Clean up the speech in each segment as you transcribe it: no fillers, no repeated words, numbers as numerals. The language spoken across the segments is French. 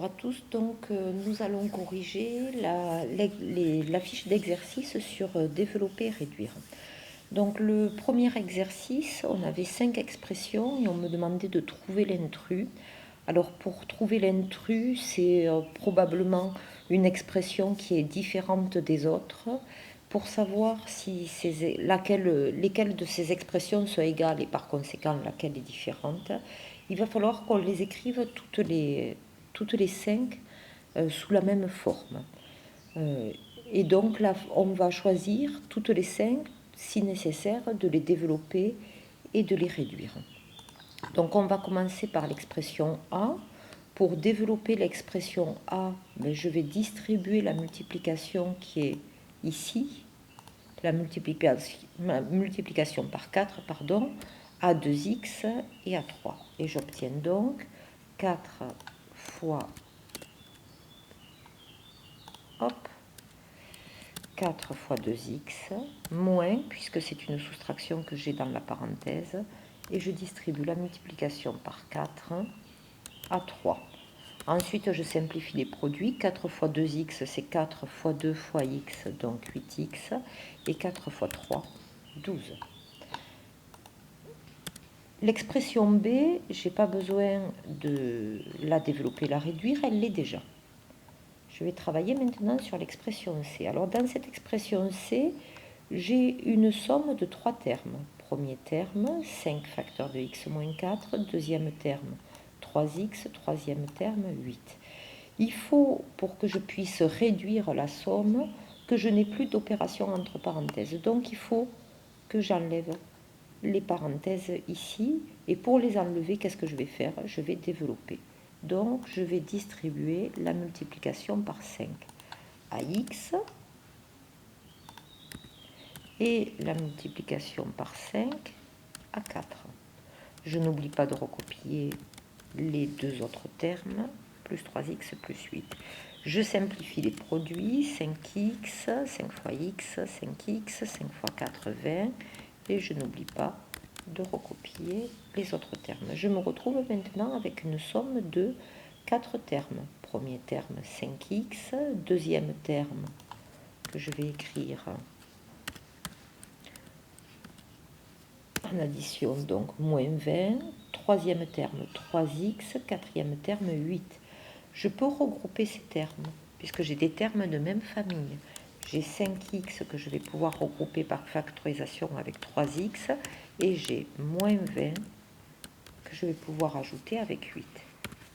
Bonjour à tous, nous allons corriger la fiche d'exercice sur développer et réduire. Donc le premier exercice, on avait 5 expressions et on me demandait de trouver l'intrus. Alors pour trouver l'intrus, c'est probablement une expression qui est différente des autres. Pour savoir si lesquelles de ces expressions sont égales et par conséquent laquelle est différente, il va falloir qu'on les écrive toutes les 5 sous la même forme. Et donc là, on va choisir toutes les 5, si nécessaire, de les développer et de les réduire. Donc on va commencer par l'expression A. Pour développer l'expression A, je vais distribuer la multiplication qui est ici, la multiplication par 4, pardon, à 2x et à 3. Et j'obtiens donc 4 fois 4 fois 2x, moins, puisque c'est une soustraction que j'ai dans la parenthèse, et je distribue la multiplication par 4 à 3. Ensuite, je simplifie les produits. 4 fois 2x, c'est 4 fois 2 fois x, donc 8x, et 4 fois 3, 12. L'expression B, je n'ai pas besoin de la développer, la réduire, elle l'est déjà. Je vais travailler maintenant sur l'expression C. Alors dans cette expression C, j'ai une somme de 3 termes. Premier terme, 5 facteurs de x moins 4. Deuxième terme, 3x. Troisième terme, 8. Il faut, pour que je puisse réduire la somme, que je n'ai plus d'opération entre parenthèses. Donc il faut que j'enlève les parenthèses ici. Et pour les enlever, qu'est-ce que je vais faire? Je vais développer. Donc je vais distribuer la multiplication par 5 à x et la multiplication par 5 à 4. Je n'oublie pas de recopier les deux autres termes, plus 3x plus 8. Je simplifie les produits, 5x, 5 fois x, 5x, 5 fois 4, 20, et je n'oublie pas de recopier les autres termes. Je me retrouve maintenant avec une somme de 4 termes. Premier terme 5x, deuxième terme que je vais écrire en addition, donc moins 20, troisième terme 3x, quatrième terme 8. Je peux regrouper ces termes, puisque j'ai des termes de même famille. J'ai 5x que je vais pouvoir regrouper par factorisation avec 3x, et j'ai moins 20 que je vais pouvoir ajouter avec 8.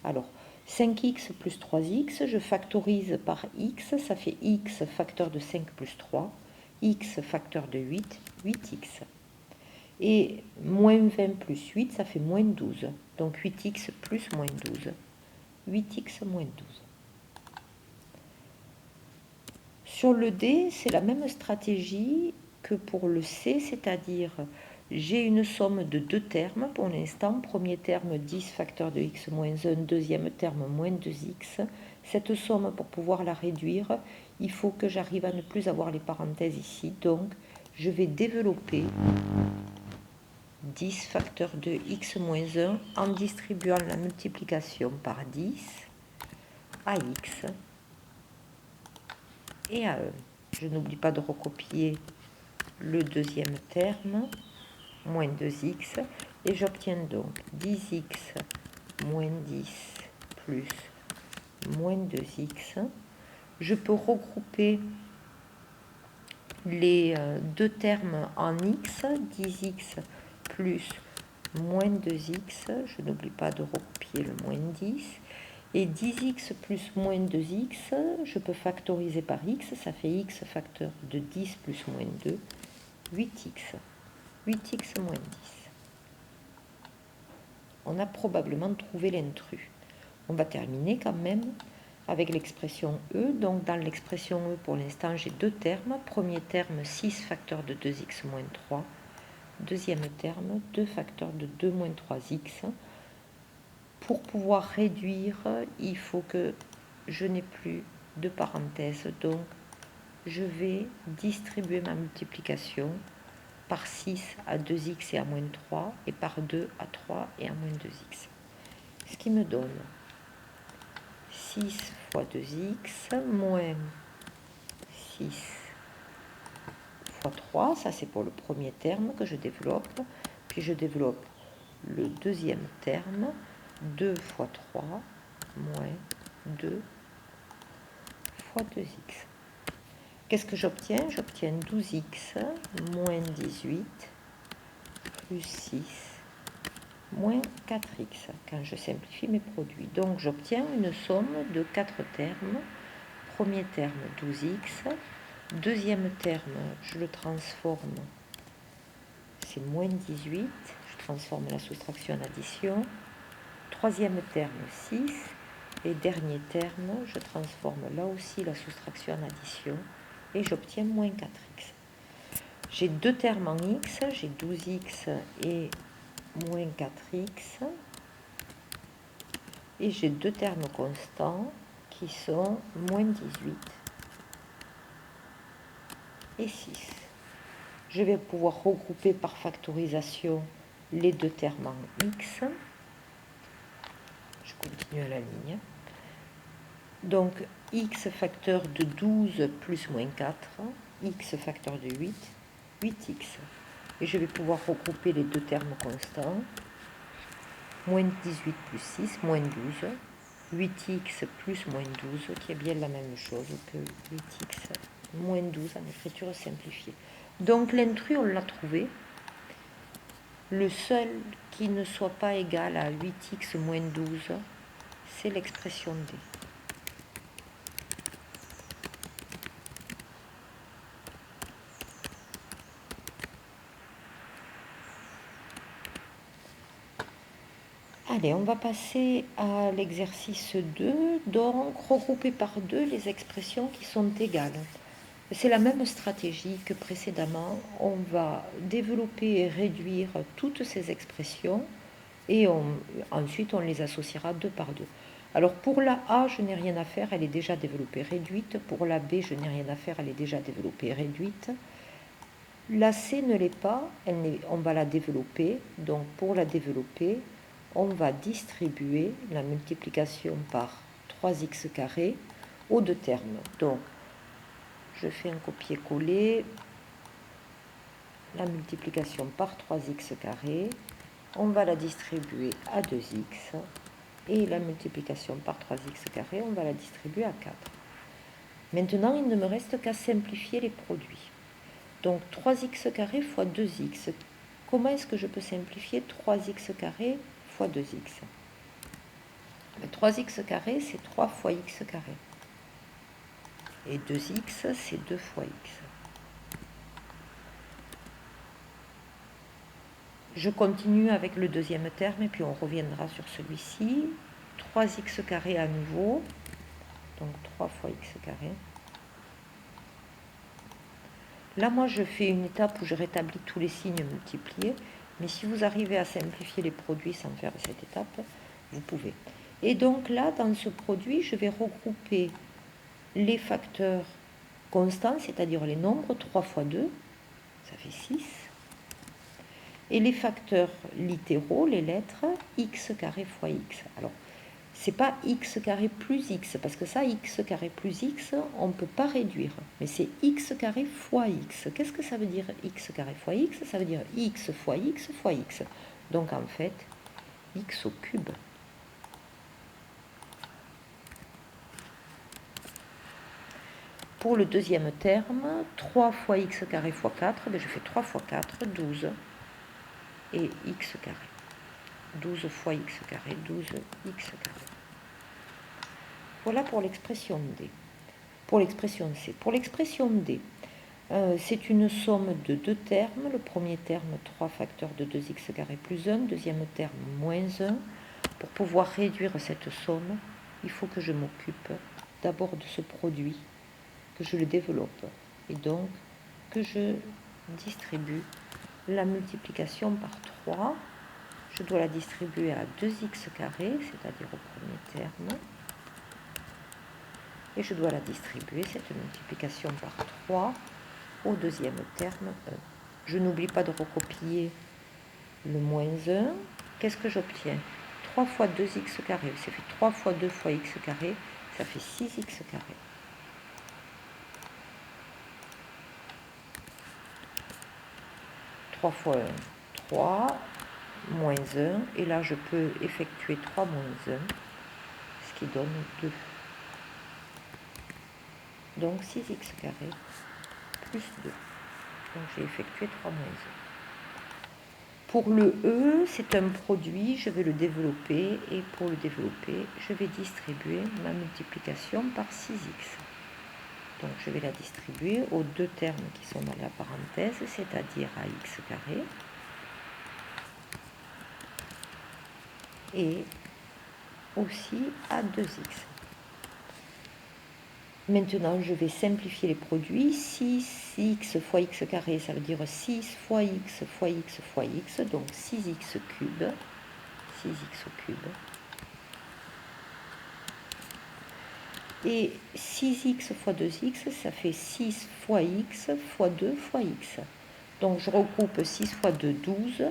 Alors, 5x plus 3x, je factorise par x, ça fait x facteur de 5 plus 3, x facteur de 8, 8x. Et moins 20 plus 8, ça fait moins 12. Donc 8x plus moins 12. 8x moins 12. Sur le D, c'est la même stratégie que pour le C, c'est-à-dire j'ai une somme de deux termes pour l'instant. Premier terme 10 facteur de x moins 1, deuxième terme moins 2x. Cette somme, pour pouvoir la réduire, il faut que j'arrive à ne plus avoir les parenthèses ici. Donc je vais développer 10 facteur de x moins 1 en distribuant la multiplication par 10 à x et à 1. Je n'oublie pas de recopier le deuxième terme, moins 2x, et j'obtiens donc 10x moins 10 plus moins 2x. Je peux regrouper les deux termes en x, 10x plus moins 2x, je n'oublie pas de recopier le moins 10, et 10x plus moins 2x, je peux factoriser par x, ça fait x facteur de 10 plus moins 2, 8x, 8x moins 10. On a probablement trouvé l'intrus. On va terminer quand même avec l'expression E. Donc dans l'expression E, pour l'instant, j'ai deux termes. Premier terme, 6 facteur de 2x moins 3. Deuxième terme, 2 facteurs de 2 moins 3x. Pour pouvoir réduire, il faut que je n'ai plus de parenthèses. Donc, je vais distribuer ma multiplication par 6 à 2x et à moins 3, et par 2 à 3 et à moins 2x. Ce qui me donne 6 fois 2x moins 6 fois 3. Ça, c'est pour le premier terme que je développe. Puis je développe le deuxième terme. 2 fois 3 moins 2 fois 2x. Qu'est-ce que j'obtiens? J'obtiens 12x moins 18 plus 6 moins 4x quand je simplifie mes produits. Donc j'obtiens une somme de 4 termes. Premier terme 12x, deuxième terme je le transforme, c'est moins 18, je transforme la soustraction en addition. Troisième terme 6 et dernier terme je transforme là aussi la soustraction en addition et j'obtiens moins 4x. J'ai deux termes en x, j'ai 12x et moins 4x, et j'ai deux termes constants qui sont moins 18 et 6. Je vais pouvoir regrouper par factorisation les deux termes en x. Je continue à la ligne. Donc x facteur de 12 plus moins 4, x facteur de 8, 8x. Et je vais pouvoir regrouper les deux termes constants. Moins 18 plus 6, moins 12. 8x plus moins 12, qui est bien la même chose que 8x moins 12 en écriture simplifiée. Donc l'intrus, on l'a trouvé. Le seul qui ne soit pas égal à 8x moins 12, c'est l'expression D. Allez, on va passer à l'exercice 2, donc regrouper par 2 les expressions qui sont égales. C'est la même stratégie que précédemment. On va développer et réduire toutes ces expressions et ensuite on les associera deux par deux. Alors pour la A, je n'ai rien à faire, elle est déjà développée réduite. Pour la B, je n'ai rien à faire, elle est déjà développée réduite. La C ne l'est pas, on va la développer. Donc pour la développer, on va distribuer la multiplication par 3x carré aux deux termes. Donc je fais un copier-coller, la multiplication par 3x carré, on va la distribuer à 2x, et la multiplication par 3x carré, on va la distribuer à 4. Maintenant, il ne me reste qu'à simplifier les produits. Donc 3x carré fois 2x. Comment est-ce que je peux simplifier 3x carré fois 2x? 3x carré, c'est 3 fois x carré. Et 2x, c'est 2 fois x. Je continue avec le deuxième terme et puis on reviendra sur celui-ci. 3x carré à nouveau, donc 3 fois x carré. Là, moi, je fais une étape où je rétablis tous les signes multipliés, mais si vous arrivez à simplifier les produits sans faire cette étape, vous pouvez. Et donc là, dans ce produit, je vais regrouper les facteurs constants, c'est-à-dire les nombres, 3 fois 2, ça fait 6. Et les facteurs littéraux, les lettres, x carré fois x. Alors, c'est pas x carré plus x, parce que ça, x carré plus x, on ne peut pas réduire. Mais c'est x carré fois x. Qu'est-ce que ça veut dire x carré fois x? Ça veut dire x fois x fois x. Donc en fait, x au cube. Pour le deuxième terme, 3 fois x carré fois 4, je fais 3 fois 4, 12. Et x carré. 12 fois x carré, 12 x carré. Voilà pour l'expression D. Pour l'expression C. Pour l'expression D, c'est une somme de deux termes. Le premier terme, 3 facteurs de 2x carré plus 1. Deuxième terme, moins 1. Pour pouvoir réduire cette somme, il faut que je m'occupe d'abord de ce produit, que je le développe. Et donc, que je distribue la multiplication par 3. Je dois la distribuer à 2x carré, c'est-à-dire au premier terme. Et je dois la distribuer, cette multiplication par 3, au deuxième terme 1. Je n'oublie pas de recopier le moins 1. Qu'est-ce que j'obtiens? 3 fois 2x carré, ça fait 3 fois 2 fois x carré, ça fait 6x carré. 3 fois 1, 3, moins 1, et là je peux effectuer 3 moins 1, ce qui donne 2. Donc 6x carré plus 2. Donc j'ai effectué 3 moins 1. Pour le E, c'est un produit, je vais le développer, et pour le développer, je vais distribuer ma multiplication par 6x. Donc je vais la distribuer aux deux termes qui sont dans la parenthèse, c'est-à-dire à x carré et aussi à 2x. Maintenant, je vais simplifier les produits. 6x fois x carré, ça veut dire 6 fois x fois x fois x, donc 6x cube. 6x au cube. Et 6x fois 2x, ça fait 6 fois x fois 2 fois x. Donc je regroupe 6 fois 2, 12,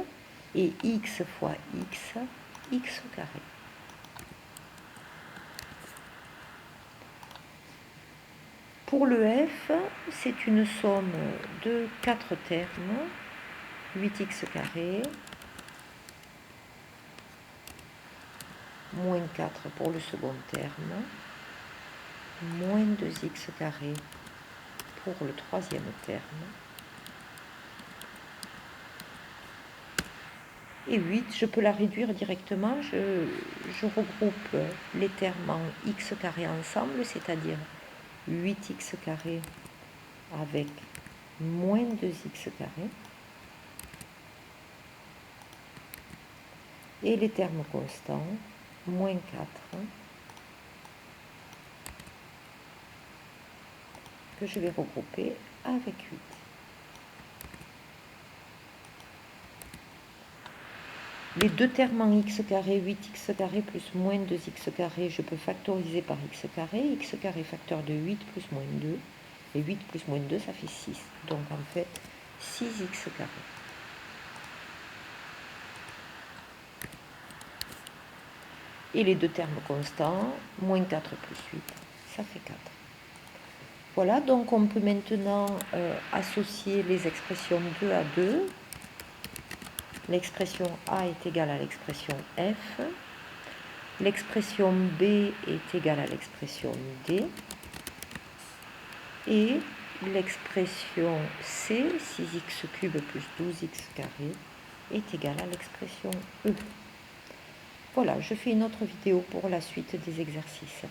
et x fois x, x au carré. Pour le f, c'est une somme de 4 termes, 8x carré, moins 4 pour le second terme, moins 2x carré pour le troisième terme, et 8, je peux la réduire directement, je regroupe les termes en x carré ensemble, c'est-à-dire 8x carré avec moins 2x carré, et les termes constants, moins 4, que je vais regrouper avec 8. Les deux termes en x carré, 8x carré plus moins 2x carré, je peux factoriser par x carré facteur de 8 plus moins 2, et 8 plus moins 2, ça fait 6. Donc en fait, 6x carré. Et les deux termes constants, moins 4 plus 8, ça fait 4. Voilà, donc on peut maintenant associer les expressions 2 à 2. L'expression A est égale à l'expression F. L'expression B est égale à l'expression D. Et l'expression C, 6x cube plus 12x carré, est égale à l'expression E. Voilà, je fais une autre vidéo pour la suite des exercices.